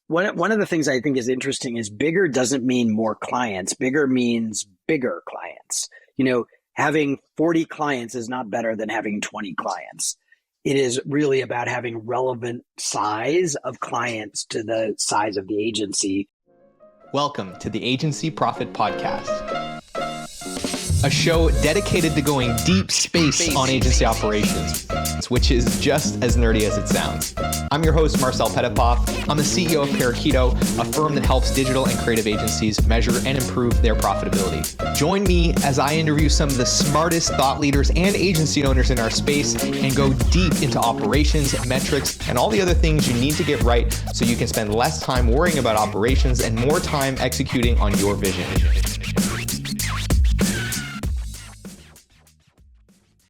one of the things I think is interesting is bigger doesn't mean more clients. Bigger means bigger clients. Having 40 clients is not better than having 20 clients. It is really about having relevant size of clients to the size of the agency. Welcome to the Agency Profit Podcast, a show dedicated to going deep space on agency operations, which is just as nerdy as it sounds. I'm your host, Marcel Petitpas. I'm the CEO of Parakeeto, a firm that helps digital and creative agencies measure and improve their profitability. Join me as I interview some of the smartest thought leaders and agency owners in our space and go deep into operations, metrics, and all the other things you need to get right so you can spend less time worrying about operations and more time executing on your vision.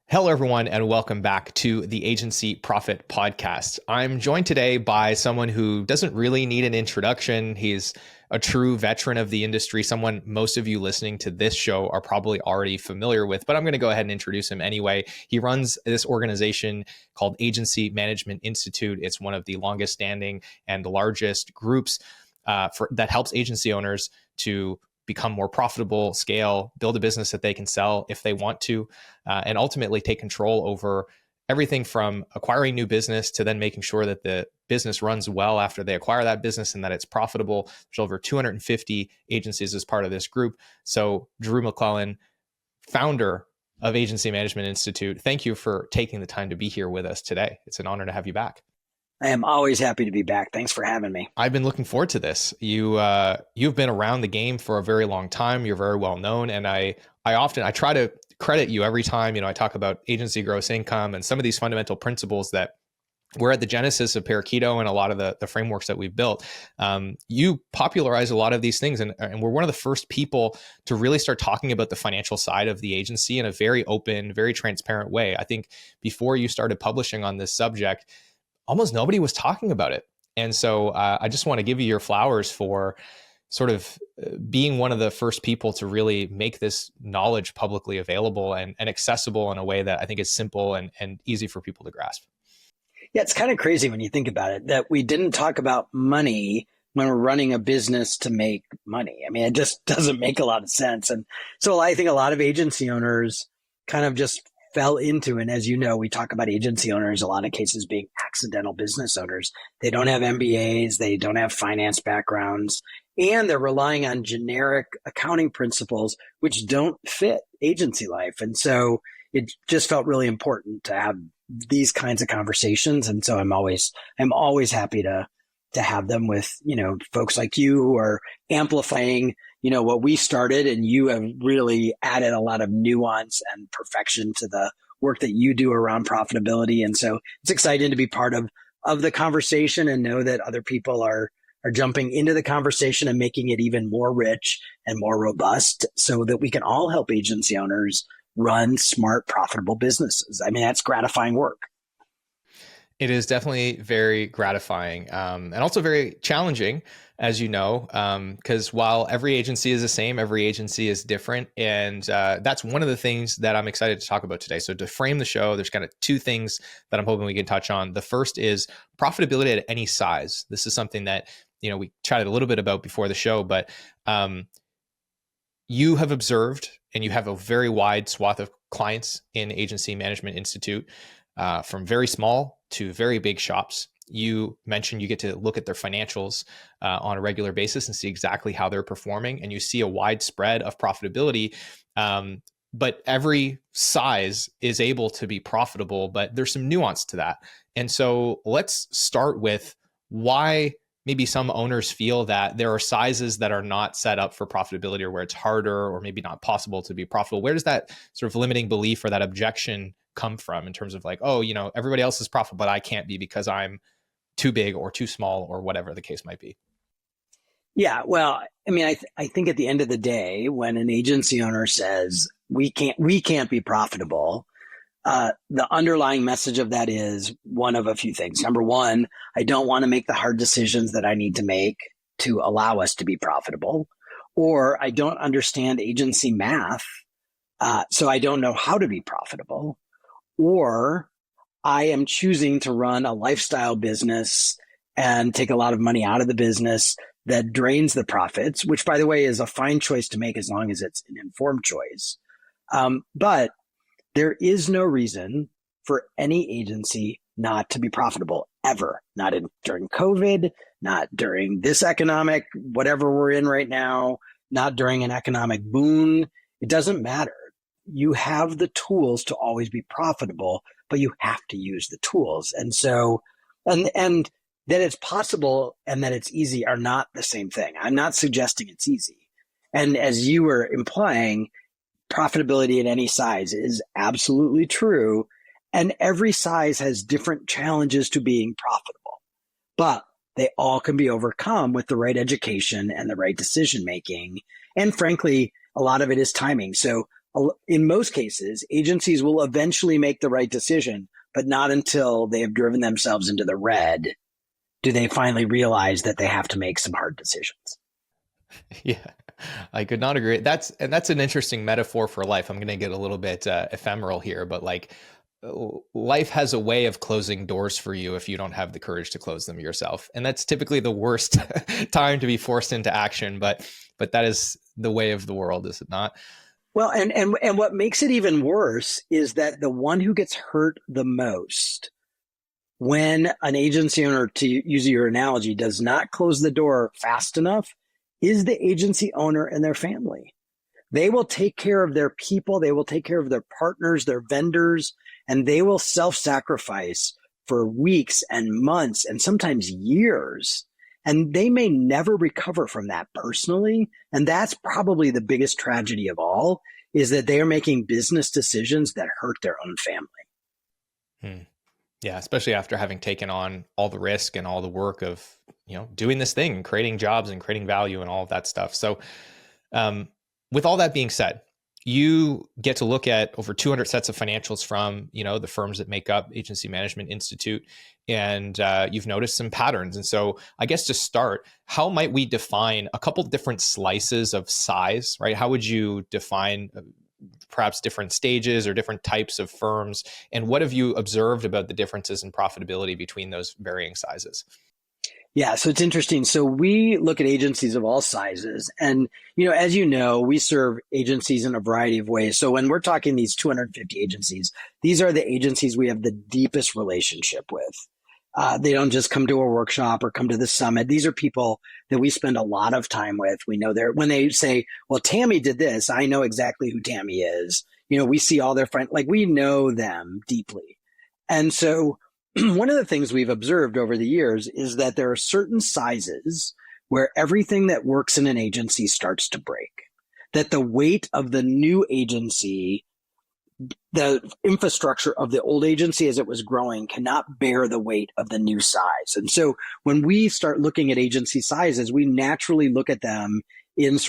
Hello, everyone, and welcome back to the Agency Profit Podcast. I'm joined today by someone who doesn't really need an introduction. He's a true veteran of the industry, someone most of you listening to this show are probably already familiar with, but I'm going to go ahead and introduce him anyway. He runs this organization called Agency Management Institute. It's one of the longest standing and largest groups that helps agency owners to become more profitable, scale, build a business that they can sell if they want to, and ultimately take control over everything from acquiring new business to then making sure that the business runs well after they acquire that business and that it's profitable. There's over 250 agencies as part of this group. So Drew McLellan, founder of Agency Management Institute, thank you for taking the time to be here with us today. It's an honor to have you back. I am always happy to be back. Thanks for having me. I've been looking forward to this. You've been around the game for a very long time. You're very well known, and I try to credit you every time. I talk about agency gross income and some of these fundamental principles that we're at the genesis of Parakeeto and a lot of the frameworks that we've built. You popularize a lot of these things, and we're one of the first people to really start talking about the financial side of the agency in a very open, very transparent way. I think before you started publishing on this subject, almost nobody was talking about it. And so I just want to give you your flowers for sort of being one of the first people to really make this knowledge publicly available and accessible in a way that I think is simple and easy for people to grasp. Yeah, it's kind of crazy when you think about it, that we didn't talk about money when we're running a business to make money. I mean, it just doesn't make a lot of sense. And so I think a lot of agency owners kind of just fell into, and as you know, we talk about agency owners, a lot of cases being accidental business owners. They don't have MBAs, they don't have finance backgrounds, and they're relying on generic accounting principles, which don't fit agency life. And so it just felt really important to have these kinds of conversations. And so I'm always happy to have them with, folks like you who are amplifying what we started, and you have really added a lot of nuance and perfection to the work that you do around profitability. And so it's exciting to be part of the conversation and know that other people are jumping into the conversation and making it even more rich and more robust so that we can all help agency owners run smart, profitable businesses. I mean, that's gratifying work. It is definitely very gratifying and also very challenging, as you know, because while every agency is the same, every agency is different. And that's one of the things that I'm excited to talk about today. So to frame the show, there's kind of two things that I'm hoping we can touch on. The first is profitability at any size. This is something that, we chatted a little bit about before the show, but you have observed, and you have a very wide swath of clients in Agency Management Institute, from very small to very big shops. You mentioned you get to look at their financials on a regular basis and see exactly how they're performing, and you see a wide spread of profitability. But every size is able to be profitable, but there's some nuance to that. And so let's start with why maybe some owners feel that there are sizes that are not set up for profitability, or where it's harder or maybe not possible to be profitable. Where does that sort of limiting belief or that objection come from in terms of like, everybody else is profitable, but I can't be because I'm too big or too small or whatever the case might be? Yeah, well, I mean, I think at the end of the day, when an agency owner says we can't be profitable, the underlying message of that is one of a few things. Number one, I don't want to make the hard decisions that I need to make to allow us to be profitable, or I don't understand agency math, so I don't know how to be profitable, or I am choosing to run a lifestyle business and take a lot of money out of the business that drains the profits, which, by the way, is a fine choice to make as long as it's an informed choice. But there is no reason for any agency not to be profitable ever, not during COVID, not during this economic, whatever we're in right now, not during an economic boom. It doesn't matter. You have the tools to always be profitable, but you have to use the tools. And so, and that it's possible and that it's easy are not the same thing. I'm not suggesting it's easy. And as you were implying, profitability at any size is absolutely true. And every size has different challenges to being profitable, but they all can be overcome with the right education and the right decision making. And frankly, a lot of it is timing. So in most cases, agencies will eventually make the right decision, but not until they have driven themselves into the red do they finally realize that they have to make some hard decisions. Yeah, I could not agree. That's an interesting metaphor for life. I'm going to get a little bit ephemeral here, but like life has a way of closing doors for you if you don't have the courage to close them yourself. And that's typically the worst time to be forced into action. But that is the way of the world, is it not? Well, and what makes it even worse is that the one who gets hurt the most when an agency owner, to use your analogy, does not close the door fast enough is the agency owner and their family. They will take care of their people. They will take care of their partners, their vendors, and they will self-sacrifice for weeks and months and sometimes years. And they may never recover from that personally. And that's probably the biggest tragedy of all, is that they are making business decisions that hurt their own family. Yeah, especially after having taken on all the risk and all the work of, doing this thing, creating jobs and creating value and all of that stuff. So with all that being said, you get to look at over 200 sets of financials from, the firms that make up Agency Management Institute, and you've noticed some patterns. And so I guess to start, how might we define a couple different slices of size, right? How would you define perhaps different stages or different types of firms? And what have you observed about the differences in profitability between those varying sizes? Yeah, so it's interesting. So we look at agencies of all sizes. And, as you know, we serve agencies in a variety of ways. So when we're talking these 250 agencies, these are the agencies we have the deepest relationship with. They don't just come to a workshop or come to the summit. These are people that we spend a lot of time with. We know when they say, well, Tammy did this, I know exactly who Tammy is. We see all their friends, like we know them deeply. And so one of the things we've observed over the years is that there are certain sizes where everything that works in an agency starts to break, that the weight of the new agency, the infrastructure of the old agency as it was growing cannot bear the weight of the new size. And so when we start looking at agency sizes, we naturally look at them in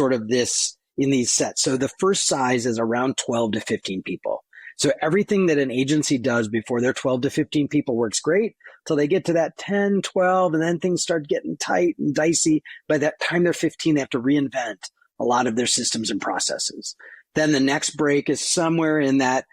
in these sets. So the first size is around 12 to 15 people. So everything that an agency does before they're 12 to 15 people works great till they get to that 10, 12, and then things start getting tight and dicey. By that time they're 15, they have to reinvent a lot of their systems and processes. Then the next break is somewhere in that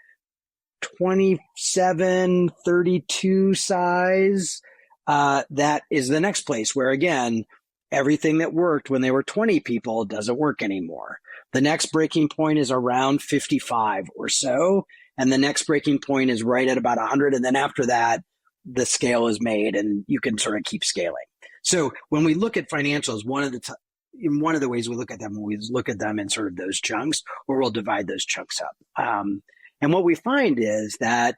27, 32 size. That is the next place where, again, everything that worked when they were 20 people doesn't work anymore. The next breaking point is around 55 or so. And the next breaking point is right at about 100. And then after that, the scale is made and you can sort of keep scaling. So when we look at financials, one of the ways we look at them, we look at them in sort of those chunks, or we'll divide those chunks up. And what we find is that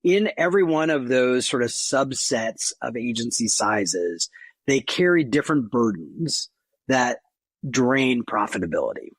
in every one of those sort of subsets of agency sizes, they carry different burdens that drain profitability.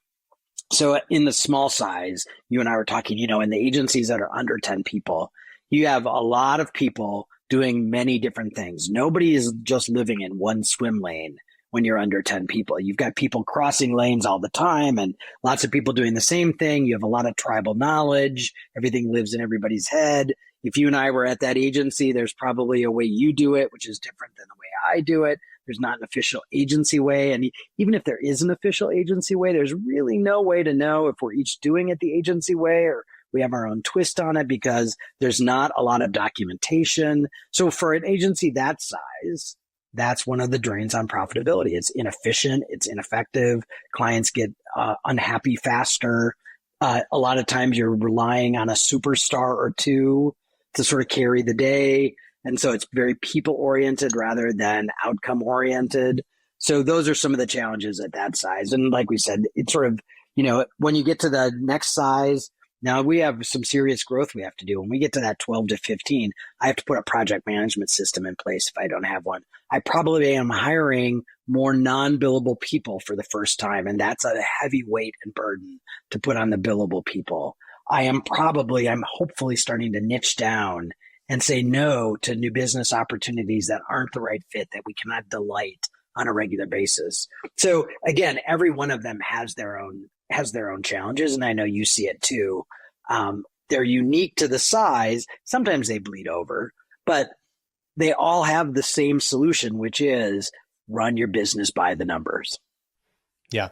So in the small size, you and I were talking, in the agencies that are under 10 people, you have a lot of people doing many different things. Nobody is just living in one swim lane when you're under 10 people. You've got people crossing lanes all the time and lots of people doing the same thing. You have a lot of tribal knowledge. Everything lives in everybody's head. If you and I were at that agency, there's probably a way you do it, which is different than the way I do it. There's not an official agency way. And even if there is an official agency way, there's really no way to know if we're each doing it the agency way or we have our own twist on it because there's not a lot of documentation. So for an agency that size, that's one of the drains on profitability. It's inefficient. It's ineffective. Clients get unhappy faster. A lot of times you're relying on a superstar or two to sort of carry the day. And so it's very people oriented rather than outcome oriented. So those are some of the challenges at that size. And like we said, it's sort of, when you get to the next size, now we have some serious growth we have to do. When we get to that 12 to 15, I have to put a project management system in place if I don't have one. I probably am hiring more non-billable people for the first time, and that's a heavy weight and burden to put on the billable people. I'm hopefully starting to niche down and say no to new business opportunities that aren't the right fit, that we cannot delight on a regular basis. So again, every one of them has their own challenges, and I know you see it too. They're unique to the size. Sometimes they bleed over, but they all have the same solution, which is run your business by the numbers. Yeah.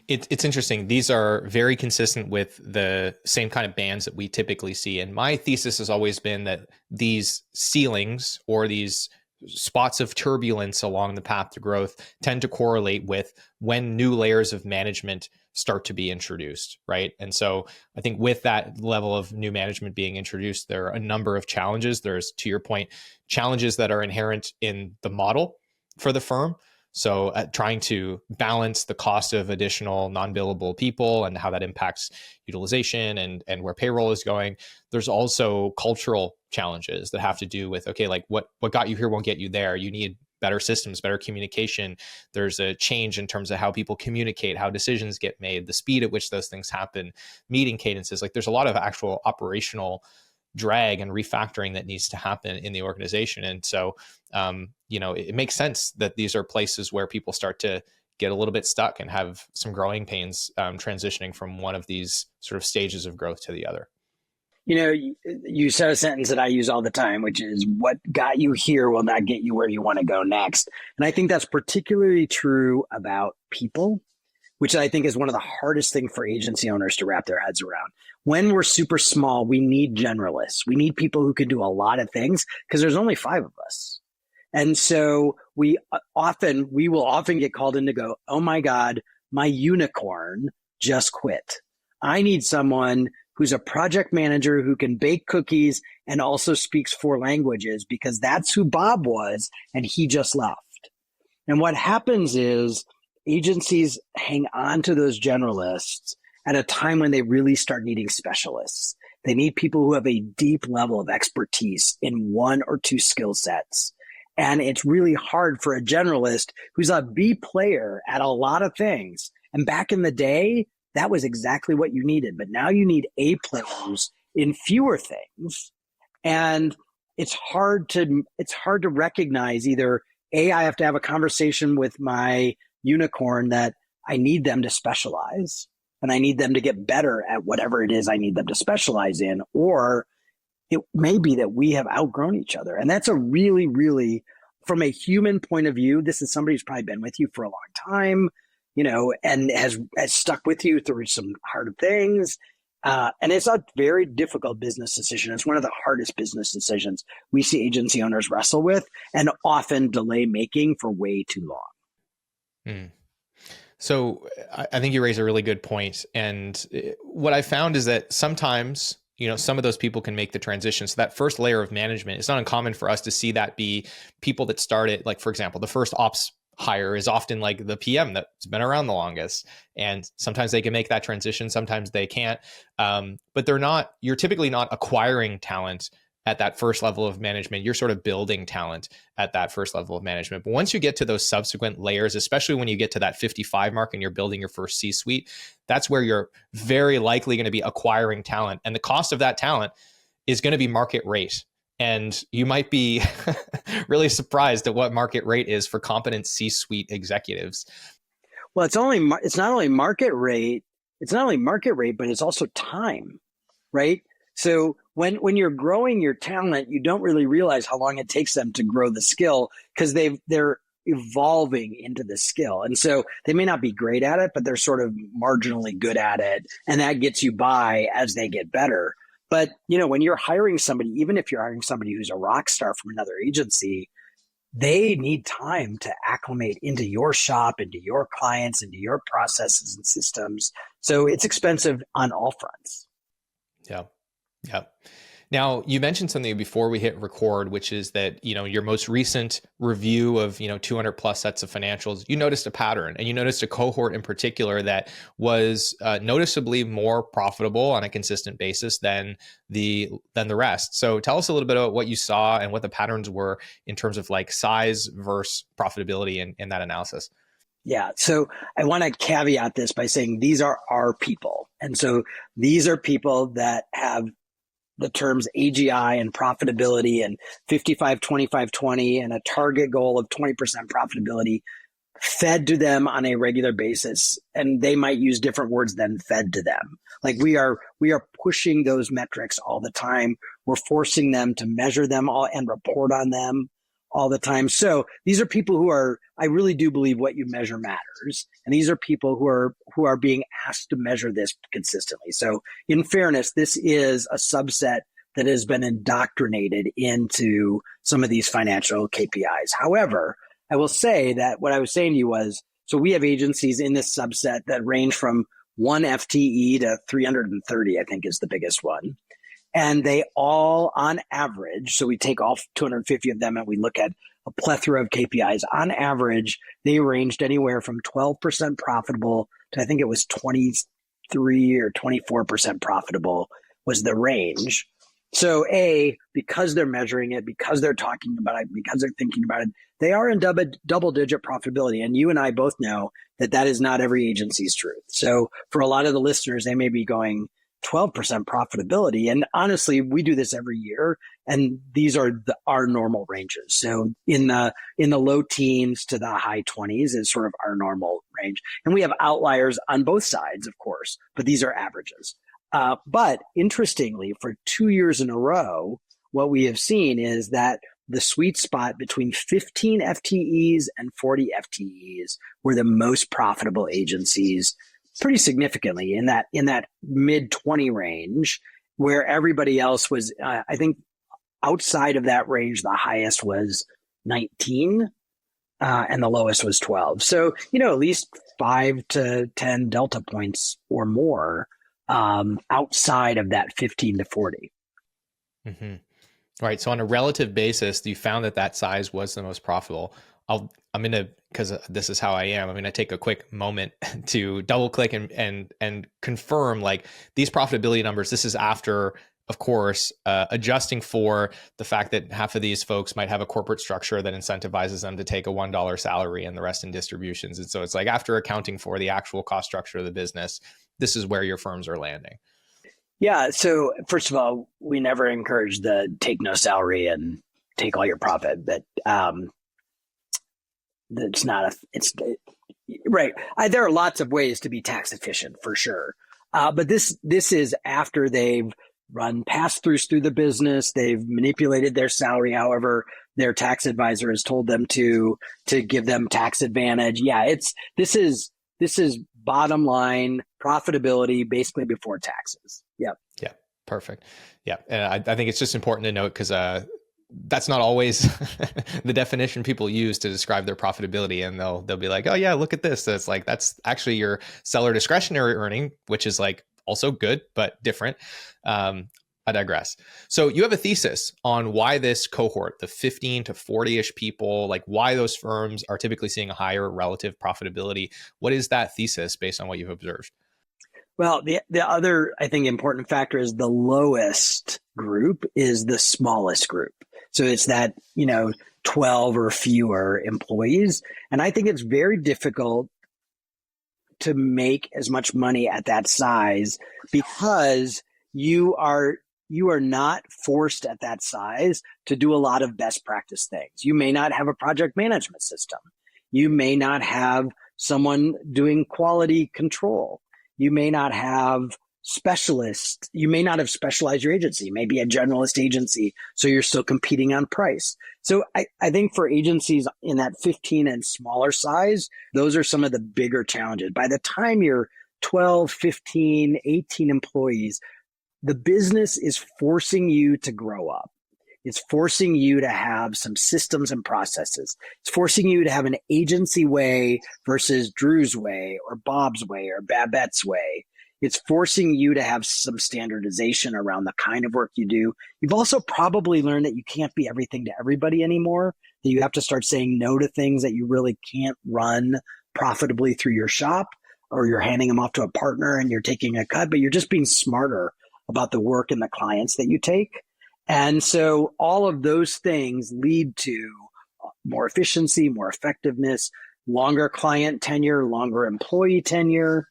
It's interesting. These are very consistent with the same kind of bands that we typically see. And my thesis has always been that these ceilings or these spots of turbulence along the path to growth tend to correlate with when new layers of management start to be introduced, right? And so I think with that level of new management being introduced, there are a number of challenges. There's, to your point, challenges that are inherent in the model for the firm. So trying to balance the cost of additional non-billable people and how that impacts utilization and where payroll is going. There's also cultural challenges that have to do with, okay, like what got you here won't get you there. You need better systems, better communication. There's a change in terms of how people communicate, how decisions get made, the speed at which those things happen, meeting cadences. Like there's a lot of actual operational drag and refactoring that needs to happen in the organization. And so, it makes sense that these are places where people start to get a little bit stuck and have some growing pains transitioning from one of these sort of stages of growth to the other. You said a sentence that I use all the time, which is what got you here will not get you where you want to go next. And I think that's particularly true about people, which I think is one of the hardest things for agency owners to wrap their heads around. When we're super small, we need generalists. We need people who can do a lot of things because there's only 5 of us. And so we will often get called in to go, oh my God, my unicorn just quit. I need someone who's a project manager who can bake cookies and also speaks 4 languages because that's who Bob was and he just left. And what happens is agencies hang on to those generalists at a time when they really start needing specialists. They need people who have a deep level of expertise in 1 or 2 skill sets. And it's really hard for a generalist who's a B player at a lot of things. And back in the day, that was exactly what you needed. But now you need A players in fewer things. And it's hard to recognize either A, I have to have a conversation with my unicorn that I need them to specialize and I need them to get better at whatever it is I need them to specialize in, or it may be that we have outgrown each other. And that's a really, really, from a human point of view, this is somebody who's probably been with you for a long time, and has stuck with you through some hard things. And it's a very difficult business decision. It's one of the hardest business decisions we see agency owners wrestle with and often delay making for way too long. Mm. So I think you raise a really good point. And what I found is that sometimes, some of those people can make the transition. So that first layer of management, it's not uncommon for us to see that be people that started, like, for example, the first ops hire is often like the PM that's been around the longest. And sometimes they can make that transition. Sometimes they can't. But you're typically not acquiring talent at that first level of management. You're sort of building talent at that first level of management. But once you get to those subsequent layers, especially when you get to that 55 mark and you're building your first C-suite, that's where you're very likely going to be acquiring talent. And the cost of that talent is going to be market rate. And you might be really surprised at what market rate is for competent C-suite executives. Well, it's not only market rate, but it's also time, right? So when you're growing your talent, you don't really realize how long it takes them to grow the skill because they're evolving into the skill. And so they may not be great at it, but they're sort of marginally good at it. And that gets you by as they get better. But, when you're hiring somebody, even if you're hiring somebody who's a rock star from another agency, they need time to acclimate into your shop, into your clients, into your processes and systems. So it's expensive on all fronts. Yeah. Yeah. Now, you mentioned something before we hit record, which is that, your most recent review of, 200 plus sets of financials, you noticed a pattern, and you noticed a cohort in particular that was noticeably more profitable on a consistent basis than the rest. So tell us a little bit about what you saw and what the patterns were in terms of like size versus profitability in that analysis. Yeah. So I want to caveat this by saying these are our people. And so these are people that have the terms AGI and profitability and 55, 25, 20 and a target goal of 20% profitability fed to them on a regular basis. And they might use different words than fed to them. Like we are pushing those metrics all the time. We're forcing them to measure them all and report on them all the time. So these are people who are, I really do believe what you measure matters. And these are people who are being asked to measure this consistently. So in fairness, this is a subset that has been indoctrinated into some of these financial KPIs. However, I will say that what I was saying to you was, so we have agencies in this subset that range from 1 FTE to 330, I think is the biggest one. And they all, on average, so we take all 250 of them and we look at a plethora of KPIs. On average, they ranged anywhere from 12% profitable to I think it was 23 or 24% profitable was the range. So because they're measuring it, because they're talking about it, because they're thinking about it, they are in double-digit profitability. And you and I both know that that is not every agency's truth. So for a lot of the listeners, they may be going, 12% profitability. And honestly, we do this every year, and these are our normal ranges. So in the low teens to the high 20s is sort of our normal range. And we have outliers on both sides, of course, but these are averages. But interestingly, for 2 years in a row, what we have seen is that the sweet spot between 15 FTEs and 40 FTEs were the most profitable agencies pretty significantly in that mid 20 range, where everybody else was, I think outside of that range, the highest was 19 and the lowest was 12. So, at least 5 to 10 delta points or more outside of that 15 to 40. Mm-hmm. Right. So on a relative basis, you found that size was the most profitable. Because this is how I am, I'm going to take a quick moment to double click and confirm like these profitability numbers. This is after, of course, adjusting for the fact that half of these folks might have a corporate structure that incentivizes them to take a $1 salary and the rest in distributions. And so it's like after accounting for the actual cost structure of the business, this is where your firms are landing. Yeah. So first of all, we never encourage the take no salary and take all your profit, but it's not right. There are lots of ways to be tax efficient for sure. But this is after they've run pass-throughs through the business. They've manipulated their salary, however their tax advisor has told them to give them tax advantage. Yeah, this is bottom line profitability basically before taxes. Yep. Yeah. Perfect. Yeah. And I think it's just important to note because that's not always the definition people use to describe their profitability. And they'll be like, oh yeah, look at this. So it's like, that's actually your seller discretionary earning, which is like also good, but different. I digress. So you have a thesis on why this cohort, the 15 to 40-ish people, like why those firms are typically seeing a higher relative profitability. What is that thesis based on what you've observed? Well, the other, I think, important factor is the lowest group is the smallest group. So it's that, 12 or fewer employees. And I think it's very difficult to make as much money at that size because you are not forced at that size to do a lot of best practice things. You may not have a project management system. You may not have someone doing quality control. You may not have specialists. You may not have specialized your agency. You may be a generalist agency, so you're still competing on price. So I think for agencies in that 15 and smaller size, those are some of the bigger challenges. By the time you're 12, 15, 18 employees, the business is forcing you to grow up. It's forcing you to have some systems and processes. It's forcing you to have an agency way versus Drew's way or Bob's way or Babette's way. It's forcing you to have some standardization around the kind of work you do. You've also probably learned that you can't be everything to everybody anymore, that you have to start saying no to things that you really can't run profitably through your shop, or you're handing them off to a partner and you're taking a cut, but you're just being smarter about the work and the clients that you take. And so all of those things lead to more efficiency, more effectiveness, longer client tenure, longer employee tenure.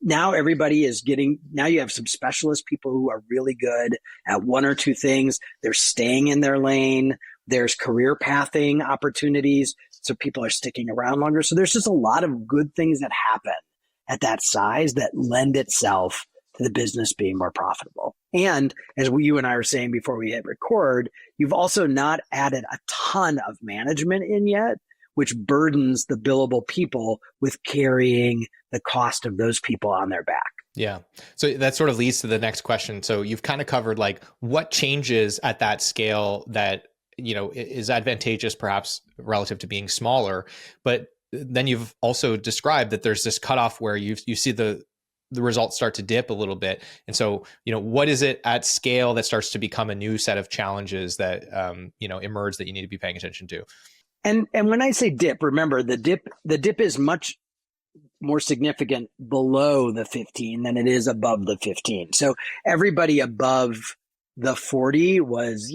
Now everybody is now you have some specialist people who are really good at one or two things. They're staying in their lane. There's career pathing opportunities. So people are sticking around longer. So there's just a lot of good things that happen at that size that lend itself to the business being more profitable. And as you and I were saying before we hit record, you've also not added a ton of management in yet, which burdens the billable people with carrying the cost of those people on their back. Yeah. So that sort of leads to the next question. So you've kind of covered like what changes at that scale that, is advantageous perhaps relative to being smaller. But then you've also described that there's this cutoff where you see the results start to dip a little bit. And so, what is it at scale that starts to become a new set of challenges that, emerge that you need to be paying attention to? And when I say dip, remember the dip is much more significant below the 15 than it is above the 15. So everybody above the 40 was,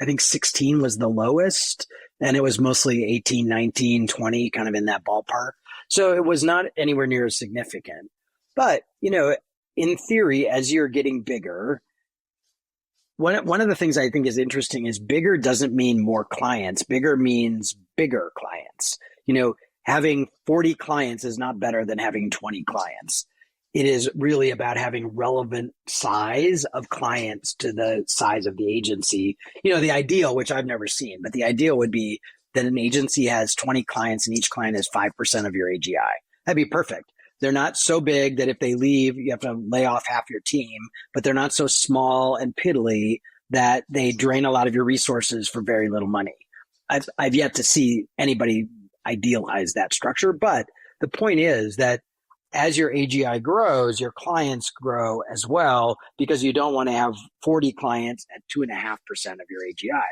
I think 16 was the lowest, and it was mostly 18, 19, 20, kind of in that ballpark. So it was not anywhere near as significant. But, in theory, as you're getting bigger, one of the things I think is interesting is bigger doesn't mean more clients. Bigger means bigger clients. Having 40 clients is not better than having 20 clients. It is really about having relevant size of clients to the size of the agency. The ideal, which I've never seen, but the ideal would be that an agency has 20 clients and each client is 5% of your AGI. That'd be perfect. They're not so big that if they leave, you have to lay off half your team, but they're not so small and piddly that they drain a lot of your resources for very little money. I've yet to see anybody idealize that structure, but the point is that as your AGI grows, your clients grow as well, because you don't want to have 40 clients at 2.5% of your AGI.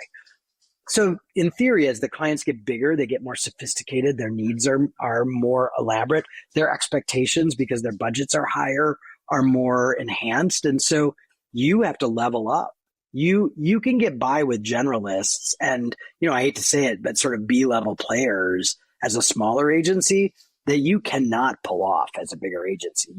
So in theory, as the clients get bigger, they get more sophisticated, their needs are more elaborate, their expectations, because their budgets are higher, are more enhanced. And so you have to level up. You can get by with generalists and, I hate to say it, but sort of B-level players as a smaller agency that you cannot pull off as a bigger agency.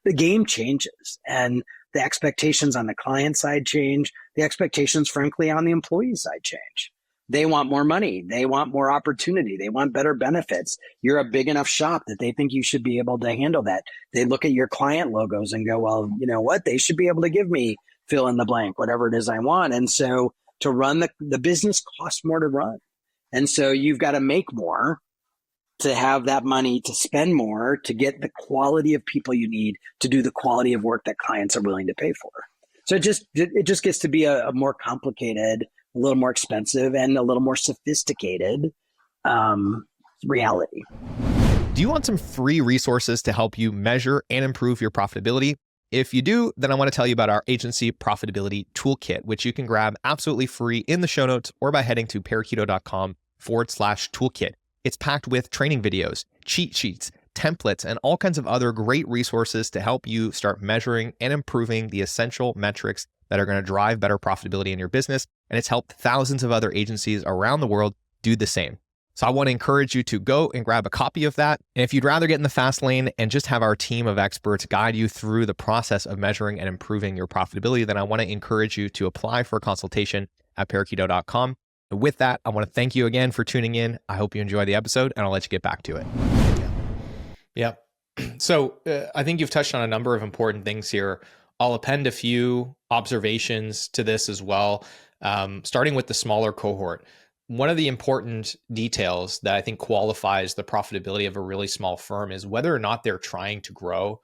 The game changes, and the expectations on the client side change. The expectations, frankly, on the employee side change. They want more money. They want more opportunity. They want better benefits. You're a big enough shop that they think you should be able to handle that. They look at your client logos and go, well, you know what? They should be able to give me fill in the blank, whatever it is I want. And so to run the business costs more to run. And so you've got to make more to have that money, to spend more, to get the quality of people you need to do the quality of work that clients are willing to pay for. So it just gets to be a more complicated, a little more expensive, and a little more sophisticated reality. Do you want some free resources to help you measure and improve your profitability? If you do, then I want to tell you about our agency profitability toolkit, which you can grab absolutely free in the show notes or by heading to parakeeto.com/toolkit. It's packed with training videos, cheat sheets, templates, and all kinds of other great resources to help you start measuring and improving the essential metrics that are going to drive better profitability in your business. And it's helped thousands of other agencies around the world do the same. So I want to encourage you to go and grab a copy of that. And if you'd rather get in the fast lane and just have our team of experts guide you through the process of measuring and improving your profitability, then I want to encourage you to apply for a consultation at parakeeto.com. And with that, I want to thank you again for tuning in. I hope you enjoy the episode, and I'll let you get back to it. Yeah. So I think you've touched on a number of important things here. I'll append a few observations to this as well, starting with the smaller cohort. One of the important details that I think qualifies the profitability of a really small firm is whether or not they're trying to grow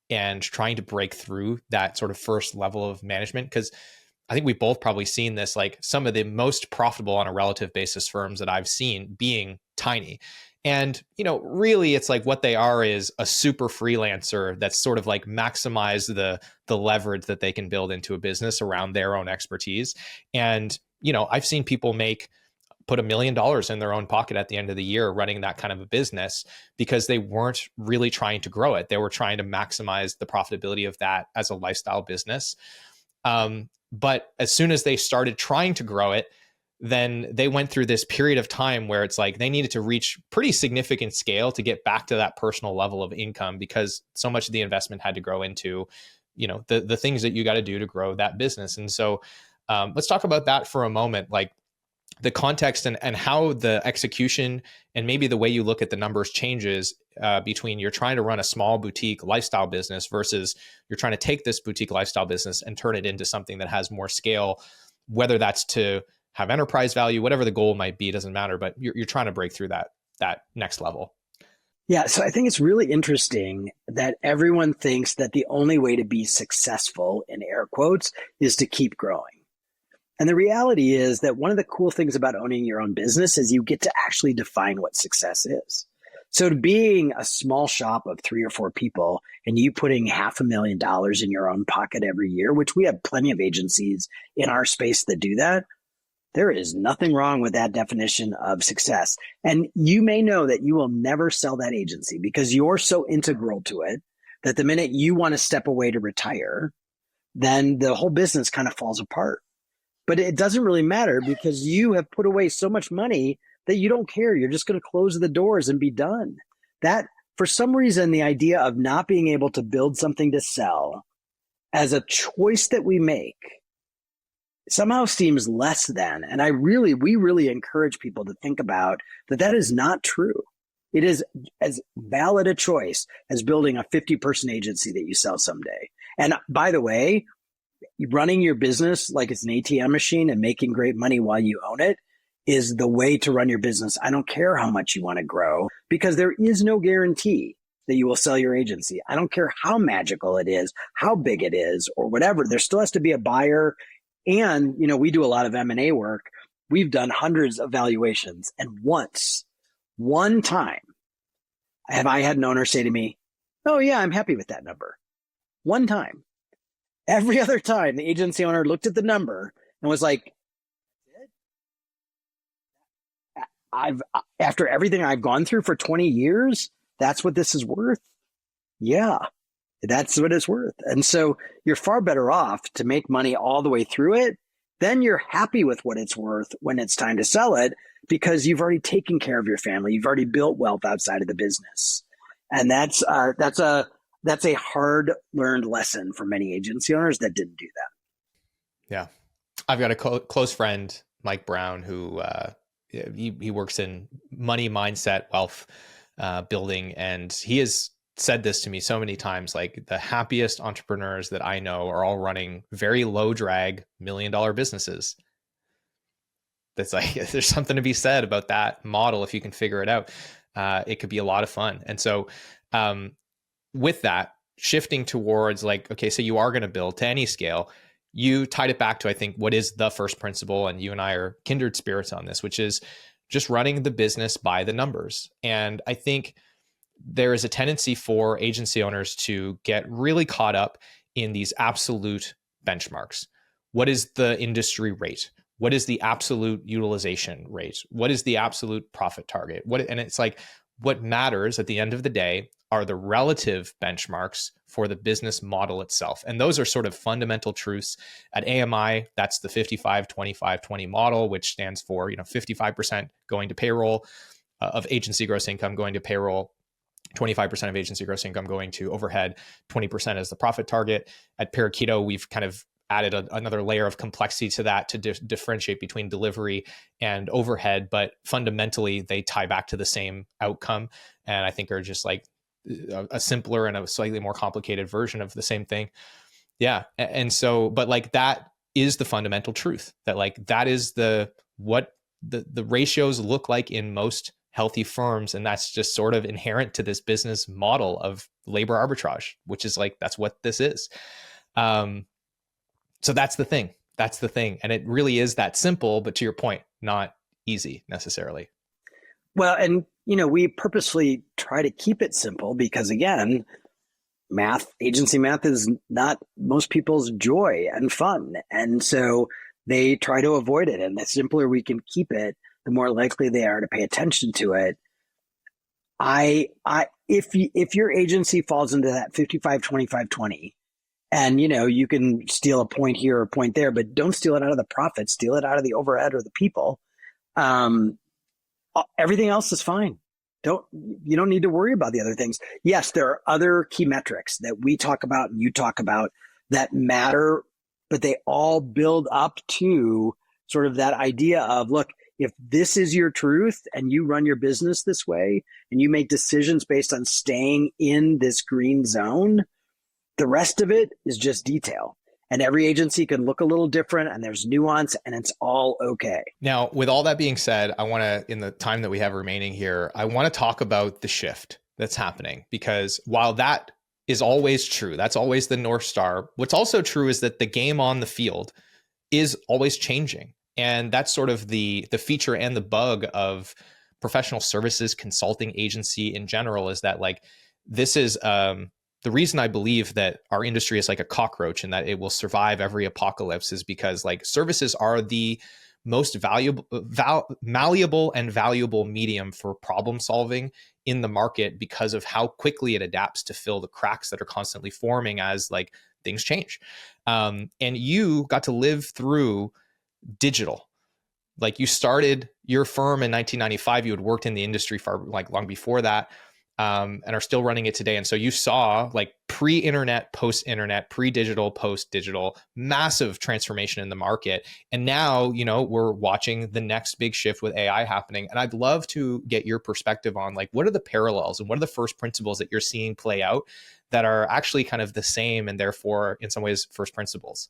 and trying to break through that sort of first level of management. Because I think we've both probably seen this, like some of the most profitable on a relative basis firms that I've seen being tiny. And, really it's like what they are is a super freelancer that's sort of like maximize the leverage that they can build into a business around their own expertise. And, I've seen people put $1 million in their own pocket at the end of the year running that kind of a business because they weren't really trying to grow it. They were trying to maximize the profitability of that as a lifestyle business. But as soon as they started trying to grow it, then they went through this period of time where it's like they needed to reach pretty significant scale to get back to that personal level of income, because so much of the investment had to grow into, the things that you got to do to grow that business. And so let's talk about that for a moment, like the context and how the execution and maybe the way you look at the numbers changes between you're trying to run a small boutique lifestyle business versus you're trying to take this boutique lifestyle business and turn it into something that has more scale, whether that's to have enterprise value, whatever the goal might be, doesn't matter, but you're trying to break through that next level. Yeah, so I think it's really interesting that everyone thinks that the only way to be successful, in air quotes, is to keep growing. And the reality is that one of the cool things about owning your own business is you get to actually define what success is. So being a small shop of 3 or 4 people and you putting $500,000 in your own pocket every year, which we have plenty of agencies in our space that do that, there is nothing wrong with that definition of success. And you may know that you will never sell that agency because you're so integral to it that the minute you want to step away to retire, then the whole business kind of falls apart. But it doesn't really matter because you have put away so much money that you don't care. You're just going to close the doors and be done. That, for some reason, the idea of not being able to build something to sell as a choice that we make somehow seems less than. And we really encourage people to think about that is not true. It is as valid a choice as building a 50-person agency that you sell someday. And by the way, running your business like it's an ATM machine and making great money while you own it is the way to run your business. I don't care how much you want to grow because there is no guarantee that you will sell your agency. I don't care how magical it is, how big it is, or whatever. There still has to be a buyer. And, we do a lot of M&A work. We've done hundreds of valuations. And one time, have I had an owner say to me, "Oh yeah, I'm happy with that number." One time. Every other time, the agency owner looked at the number and was like, after everything I've gone through for 20 years, that's what this is worth? Yeah, that's what it's worth. And so you're far better off to make money all the way through it. Then you're happy with what it's worth when it's time to sell it because you've already taken care of your family. You've already built wealth outside of the business. And that's a hard learned lesson for many agency owners that didn't do that. Yeah. I've got a close friend, Mike Brown, who he works in money mindset, wealth building. And he has said this to me so many times, like the happiest entrepreneurs that I know are all running very low drag $1 million businesses. That's like, there's something to be said about that model. If you can figure it out, it could be a lot of fun. And so, with that, shifting towards like, okay, so you are going to build to any scale, you tied it back to, I think, what is the first principle, and you and I are kindred spirits on this, which is just running the business by the numbers. And I think there is a tendency for agency owners to get really caught up in these absolute benchmarks. What is the industry rate? What is the absolute utilization rate? What is the absolute profit target? And it's like, what matters at the end of the day are the relative benchmarks for the business model itself. And those are sort of fundamental truths. At AMI, that's the 55-25-20 model, which stands for 55% going to payroll of agency gross income going to payroll, 25% of agency gross income going to overhead, 20% as the profit target. At Parakeeto, we've kind of added another layer of complexity to that to differentiate between delivery and overhead, but fundamentally they tie back to the same outcome. And I think are just like a simpler and a slightly more complicated version of the same thing. Yeah. And so, but like that is the fundamental truth, that like that is what the ratios look like in most healthy firms. And that's just sort of inherent to this business model of labor arbitrage, which is like, that's what this is. So that's the thing. That's the thing. And it really is that simple, but to your point, not easy necessarily. Well, and we purposely try to keep it simple because again, agency math is not most people's joy and fun. And so they try to avoid it. And the simpler we can keep it, the more likely they are to pay attention to it. If your agency falls into that 55, 25, 20, and you can steal a point here or a point there, but don't steal it out of the profit, steal it out of the overhead or the people. Everything else is fine. You don't need to worry about the other things. Yes, there are other key metrics that we talk about and you talk about that matter, but they all build up to sort of that idea of, look, if this is your truth and you run your business this way and you make decisions based on staying in this green zone, the rest of it is just detail. And every agency can look a little different and there's nuance and it's all okay. Now, with all that being said, I want to, in the time that we have remaining here, I want to talk about the shift that's happening, because while that is always true, that's always the North Star. What's also true is that the game on the field is always changing. And that's sort of the feature and the bug of professional services consulting agency in general, is that like, this is, the reason I believe that our industry is like a cockroach and that it will survive every apocalypse is because like services are the most malleable and valuable medium for problem solving in the market because of how quickly it adapts to fill the cracks that are constantly forming as like things change. And you got to live through digital. Like you started your firm in 1995, you had worked in the industry for like long before that. And are still running it today. And so you saw like pre-internet, post-internet, pre-digital, post-digital, massive transformation in the market. And now, we're watching the next big shift with AI happening. And I'd love to get your perspective on like, what are the parallels and what are the first principles that you're seeing play out that are actually kind of the same and therefore in some ways first principles?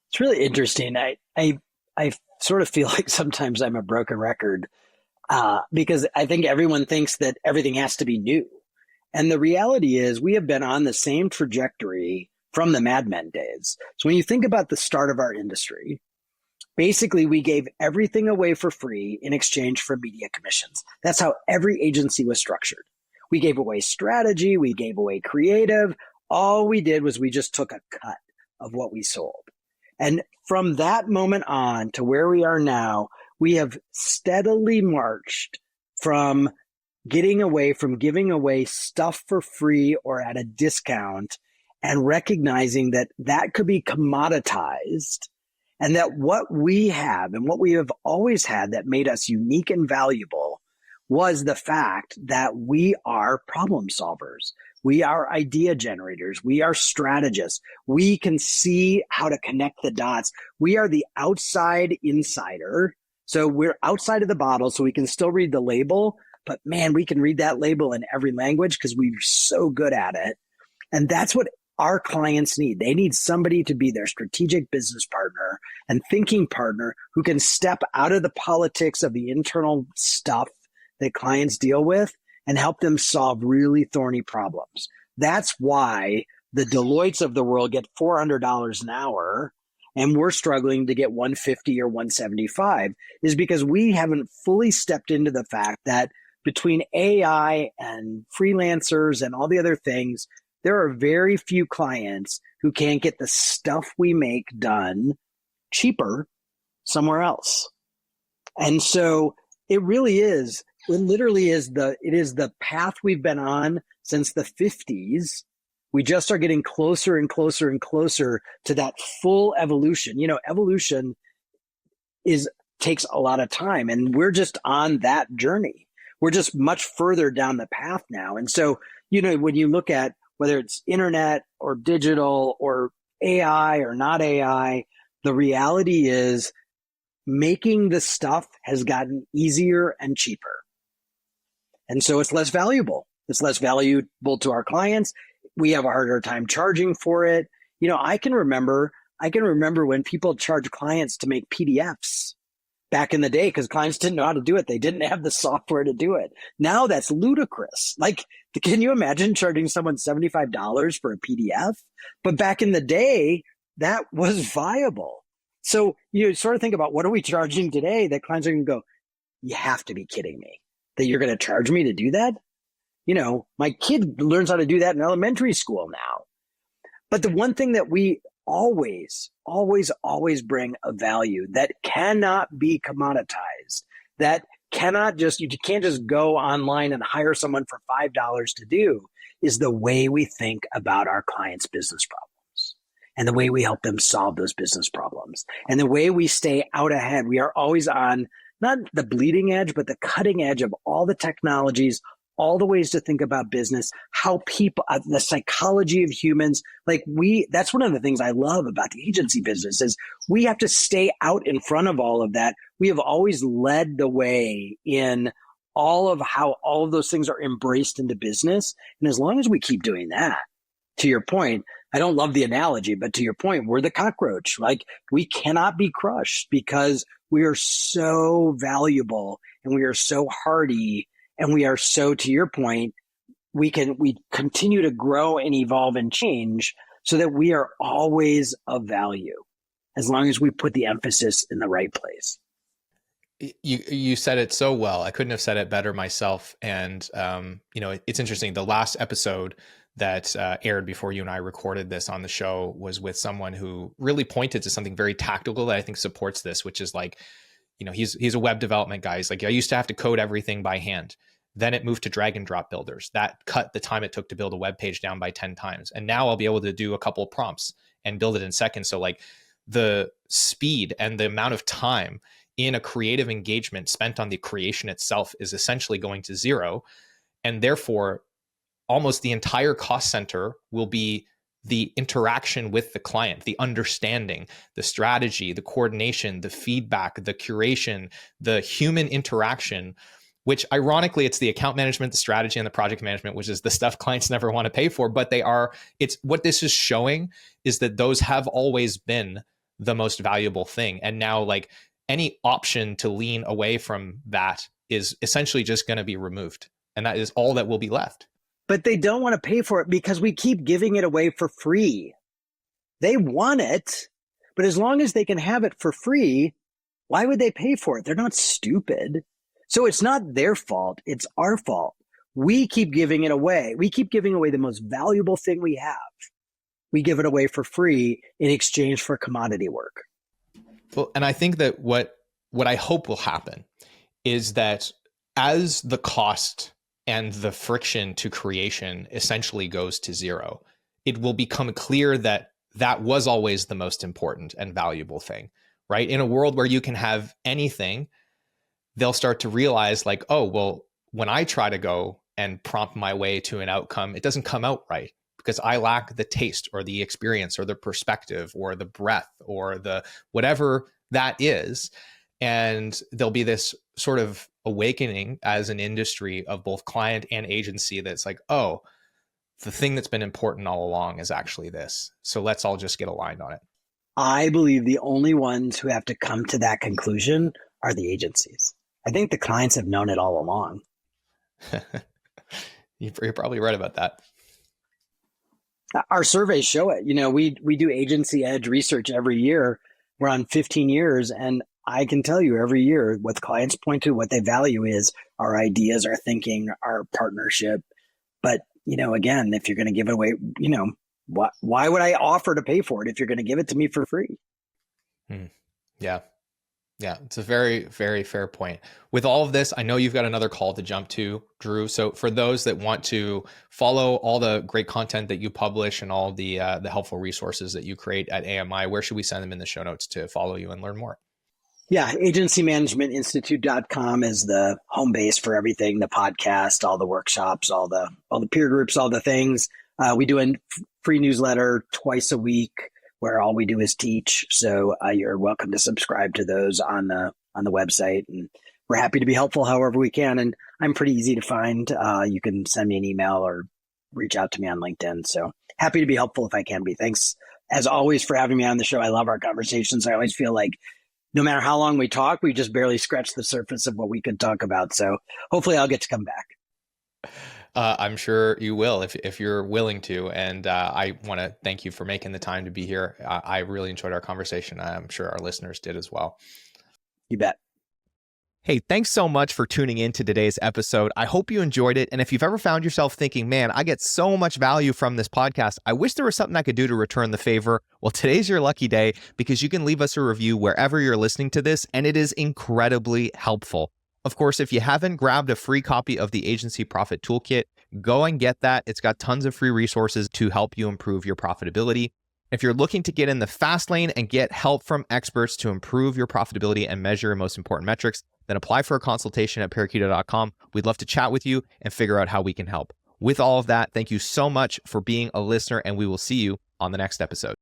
It's really interesting. I sort of feel like sometimes I'm a broken record. Because I think everyone thinks that everything has to be new. And the reality is we have been on the same trajectory from the Mad Men days. So when you think about the start of our industry, basically we gave everything away for free in exchange for media commissions. That's how every agency was structured. We gave away strategy, we gave away creative. All we did was we just took a cut of what we sold. And from that moment on to where we are now, we have steadily marched from giving away stuff for free or at a discount and recognizing that that could be commoditized and that what we have and what we have always had that made us unique and valuable was the fact that we are problem solvers. We are idea generators. We are strategists. We can see how to connect the dots. We are the outside insider. So we're outside of the bottle, so we can still read the label, but man, we can read that label in every language because we're so good at it. And that's what our clients need. They need somebody to be their strategic business partner and thinking partner who can step out of the politics of the internal stuff that clients deal with and help them solve really thorny problems. That's why the Deloittes of the world get $400 an hour and we're struggling to get 150 or 175 is because we haven't fully stepped into the fact that between AI and freelancers and all the other things, there are very few clients who can't get the stuff we make done cheaper somewhere else. And so it literally is the path we've been on since the 50s. We just are getting closer and closer and closer to that full evolution. Evolution takes a lot of time, and we're just on that journey. We're just much further down the path now. And so, when you look at whether it's internet or digital or AI or not AI, the reality is making the stuff has gotten easier and cheaper. And so it's less valuable. It's less valuable to our clients. We have a harder time charging for it. I can remember when people charged clients to make PDFs back in the day because clients didn't know how to do it. They didn't have the software to do it. Now that's ludicrous. Like, can you imagine charging someone $75 for a PDF? But back in the day, that was viable. So you sort of think about, what are we charging today that clients are going to go, you have to be kidding me that you're going to charge me to do that? My kid learns how to do that in elementary school now. But the one thing that we always, always, always bring a value that cannot be commoditized, that you can't just go online and hire someone for $5 to do, is the way we think about our clients' business problems and the way we help them solve those business problems and the way we stay out ahead. We are always on not the bleeding edge, but the cutting edge of all the technologies, all the ways to think about business, how people, the psychology of humans. That's one of the things I love about the agency business is we have to stay out in front of all of that. We have always led the way in all of how all of those things are embraced into business. And as long as we keep doing that, to your point, I don't love the analogy, but to your point, we're the cockroach. We cannot be crushed because we are so valuable and we are so hardy and we are so, to your point, we continue to grow and evolve and change so that we are always of value as long as we put the emphasis in the right place. You said it so well. I couldn't have said it better myself. And, it's interesting. The last episode that aired before you and I recorded this on the show was with someone who really pointed to something very tactical that I think supports this, which is he's a web development guy. He's like, I used to have to code everything by hand. Then it moved to drag and drop builders. That cut the time it took to build a web page down by 10 times. And now I'll be able to do a couple of prompts and build it in seconds. So the speed and the amount of time in a creative engagement spent on the creation itself is essentially going to zero. And therefore, almost the entire cost center will be the interaction with the client, the understanding, the strategy, the coordination, the feedback, the curation, the human interaction, which ironically, it's the account management, the strategy, and the project management, which is the stuff clients never want to pay for. But it's what this is showing is that those have always been the most valuable thing. And now any option to lean away from that is essentially just going to be removed. And that is all that will be left. But they don't want to pay for it because we keep giving it away for free. They want it, but as long as they can have it for free, why would they pay for it? They're not stupid. So it's not their fault. It's our fault. We keep giving it away. We keep giving away the most valuable thing we have. We give it away for free in exchange for commodity work. Well, and I think that what I hope will happen is that as the cost and the friction to creation essentially goes to zero, it will become clear that that was always the most important and valuable thing, right? In a world where you can have anything, they'll start to realize oh, well, when I try to go and prompt my way to an outcome, it doesn't come out right because I lack the taste or the experience or the perspective or the breadth or the whatever that is. And there'll be this sort of awakening as an industry of both client and agency that's oh, the thing that's been important all along is actually this. So let's all just get aligned on it. I believe the only ones who have to come to that conclusion are the agencies. I think the clients have known it all along. You're probably right about that. Our surveys show it. We do agency edge research every year. We're on 15 years. And I can tell you every year what clients point to, what they value is our ideas, our thinking, our partnership. But, again, if you're going to give it away, why would I offer to pay for it if you're going to give it to me for free? Yeah. Yeah, it's a very, very fair point. With all of this, I know you've got another call to jump to, Drew. So for those that want to follow all the great content that you publish and all the helpful resources that you create at AMI, where should we send them in the show notes to follow you and learn more? Yeah, agencymanagementinstitute.com is the home base for everything, the podcast, all the workshops, all the peer groups, all the things. We do a free newsletter twice a week where all we do is teach. So you're welcome to subscribe to those on the website. And we're happy to be helpful however we can. And I'm pretty easy to find. You can send me an email or reach out to me on LinkedIn. So happy to be helpful if I can be. Thanks, as always, for having me on the show. I love our conversations. I always feel like no matter how long we talk, we just barely scratch the surface of what we could talk about. So hopefully I'll get to come back. I'm sure you will if you're willing to. And I want to thank you for making the time to be here. I really enjoyed our conversation. I'm sure our listeners did as well. You bet. Hey, thanks so much for tuning in to today's episode. I hope you enjoyed it. And if you've ever found yourself thinking, man, I get so much value from this podcast, I wish there was something I could do to return the favor. Well, today's your lucky day because you can leave us a review wherever you're listening to this, and it is incredibly helpful. Of course, if you haven't grabbed a free copy of the Agency Profit Toolkit, go and get that. It's got tons of free resources to help you improve your profitability. If you're looking to get in the fast lane and get help from experts to improve your profitability and measure your most important metrics, then apply for a consultation at Parakeeto.com. We'd love to chat with you and figure out how we can help. With all of that, thank you so much for being a listener, and we will see you on the next episode.